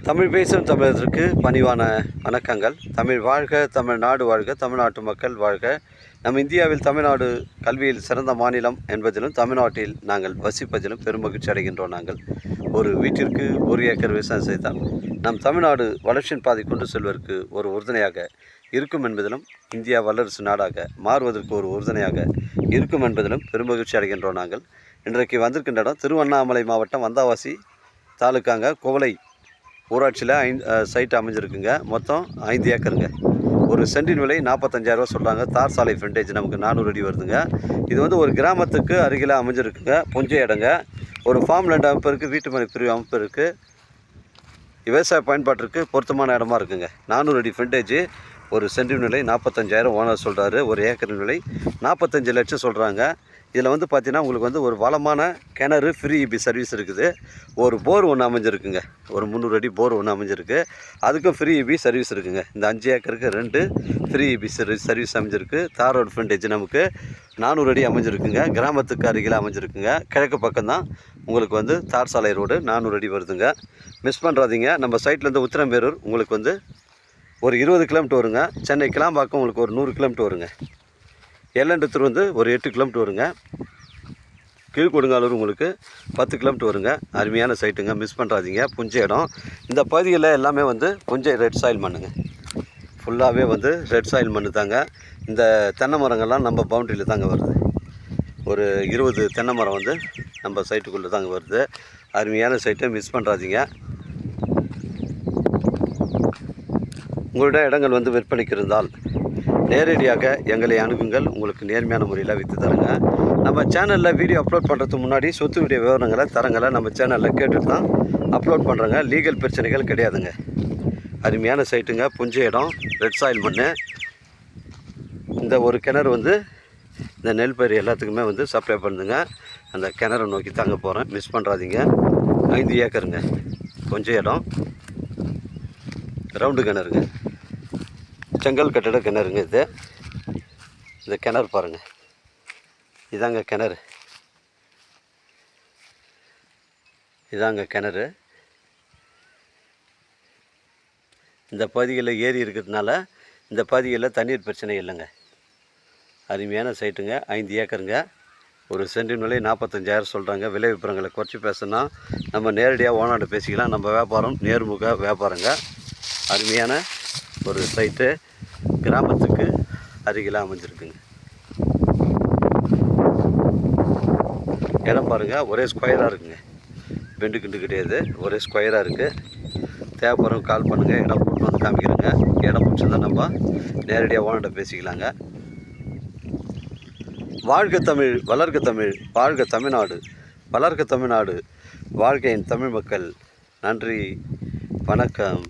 தமிழ் பேசும் தமிழருக்கு பணிவான வணக்கங்கள். தமிழ் வாழ்க, தமிழ்நாடு வாழ்க, தமிழ்நாட்டு மக்கள் வாழ்க. நம் இந்தியாவில் தமிழ்நாடு கல்வியில் சிறந்த மாநிலம் என்பதிலும் தமிழ்நாட்டில் நாங்கள் வசிப்பதிலும் பெருமகிழ்ச்சி அடைகின்றோம். நாங்கள் ஒரு வீட்டிற்கு 1 ஏக்கர் விவசாயம் செய்தால் நம் தமிழ்நாடு வளர்ச்சியின் பாதை கொண்டு செல்வதற்கு ஒரு உறுதுணையாக இருக்கும் என்பதிலும், இந்தியா வல்லரசு நாடாக மாறுவதற்கு ஒரு உறுதுணையாக இருக்கும் என்பதிலும் பெருமகிழ்ச்சி அடைகின்றோம். நாங்கள் இன்றைக்கு வந்திருக்கின்ற இடம் திருவண்ணாமலை மாவட்டம் வந்தாவாசி தாலுக்காங்க குவளை ஊராட்சியில் சைட் அமைஞ்சிருக்குங்க. மொத்தம் 5 ஏக்கருங்க. ஒரு சென்டின் விலை 45,000 சொல்கிறாங்க. தார் சாலை ஃப்ரண்டேஜ் நமக்கு 400 அடி வருதுங்க. இது ஒரு கிராமத்துக்கு அருகில் அமைஞ்சிருக்குங்க. புஞ்சை இடங்க. ஒரு ஃபார்ம் லேண்ட் அமைப்பு இருக்குது, வீட்டு மனை பிரிவு அமைப்பு இருக்குது. விவசாய பயன்பாட்டிற்கு பொருத்தமான இடமா இருக்குங்க. 400 அடி ஃப்ரண்டேஜ். ஒரு சென்டின் விலை 45,000 ஓனர் சொல்கிறாரு. ஒரு ஏக்கரின் விலை 45 லட்சம் சொல்கிறாங்க. இதில் பார்த்தீங்கன்னா உங்களுக்கு ஒரு வளமான கிணறு, ஃப்ரீ இபி சர்வீஸ் இருக்குது. ஒரு போர் ஒன்று அமைஞ்சிருக்குங்க. ஒரு 300 அடி போர் ஒன்று அமைஞ்சிருக்கு. அதுக்கும் ஃப்ரீ இபி சர்வீஸ் இருக்குங்க. இந்த 5 ஏக்கருக்கு 2 ஃப்ரீ இபி சர்வீஸ் அமைஞ்சிருக்கு. தார் ரோடு ஃப்ரண்டேஜ் நமக்கு 400 அடி அமைஞ்சிருக்குங்க. கிராமத்துக்கு அருகில் அமைஞ்சிருக்குங்க. கிழக்கு பக்கம்தான் உங்களுக்கு தார் சாலை ரோடு 400 அடி வருதுங்க. மிஸ் பண்ணுறாதீங்க. நம்ம சைட்லேருந்து உத்திரம்பேரூர் உங்களுக்கு ஒரு 20 கிலோமீட்டர் வருங்க. சென்னை கிளாம்பாக்கம் உங்களுக்கு ஒரு 100 கிலோமீட்டர் வருங்க. எல்லண்டத்தூர் ஒரு 8 கிலோமீட்டர் வருங்க. கீழ்கொடுங்காலூர் உங்களுக்கு 10 கிலோமீட்டர் வருங்க. அருமையான சைட்டுங்க, மிஸ் பண்ணுறாதீங்க. புஞ்சை இடம். இந்த பகுதியில் எல்லாமே புஞ்சை ரெட் சாயில் மண்ணுங்க. ஃபுல்லாகவே ரெட் சாயில் மண்ணு தாங்க. இந்த தென்னை மரங்கள்லாம் நம்ம பவுண்ட்ரியில் தாங்க வருது. ஒரு 20 தென்னை மரம் நம்ம சைட்டுக்குள்ளே தாங்க வருது. அருமையான சைட்டை மிஸ் பண்ணுறாதீங்க. உங்களுடைய இடங்கள் விற்பனைக்கு இருந்தால் நேரடியாக எங்களை அணுகுங்கள். உங்களுக்கு நேர்மையான முறையில் விற்று தருங்க. நம்ம சேனலில் வீடியோ அப்லோட் பண்ணுறதுக்கு முன்னாடி சொத்து வீடியோ விவரங்களை தரங்களை நம்ம சேனலில் கேட்டுட்டு தான் அப்லோட் பண்ணுறோங்க. லீகல் பிரச்சனைகள் கிடையாதுங்க. அருமையான சைட்டுங்க. புஞ்சை இடம், ரெட் சாயில் மண். இந்த ஒரு கிணறு இந்த நெல் பயிர் எல்லாத்துக்குமே சப்ளை பண்ணுதுங்க. அந்த கிணறை நோக்கி தாங்க போகிறேன். மிஸ் பண்ணுறாதீங்க. 5 ஏக்கருங்க. புஞ்சை இடம், ரவுண்டு கிணறுங்க. செங்கல் கட்டிட கிணறுங்க. இந்த கிணறு பாருங்கள். இதாங்க கிணறு. இதாங்க கிணறு. இந்த பகுதிகளில் ஏரி இருக்கிறதுனால இந்த பகுதிகளில் தண்ணீர் பிரச்சனை இல்லைங்க. அருமையான சைட்டுங்க. 5 ஏக்கருங்க. ஒரு சென்டின் விலை 45,000 சொல்கிறாங்க. விலை விபரங்களை குறைச்சி பேசுனா நம்ம நேரடியாக ஓனாண்ட பேசிக்கலாம். நம்ம வியாபாரம் நேர்முக வியாபாரங்க. அருமையான ஒரு சைட்டு, கிராமத்துக்கு அருகில் அமைஞ்சிருக்குங்க. இடம் பாருங்கள். ஒரே ஸ்கொயராக இருக்குங்க. பெண்டு கிண்டு கிடையாது. ஒரே ஸ்கொயராக இருக்குது. தேவைப்படுறவங்க கால் பண்ணுங்கள். இடம் போட்டு காமிக்கிறேங்க. இடம் பிடிச்சிருந்தா நம்ம நேரடியாக ஓனர்கிட்ட பேசிக்கலாங்க. வாழ்க தமிழ், வளர்க தமிழ், வாழ்க தமிழ்நாடு, வளர்க தமிழ்நாடு, வாழ்க்கையின் தமிழ் மக்கள். நன்றி, வணக்கம்.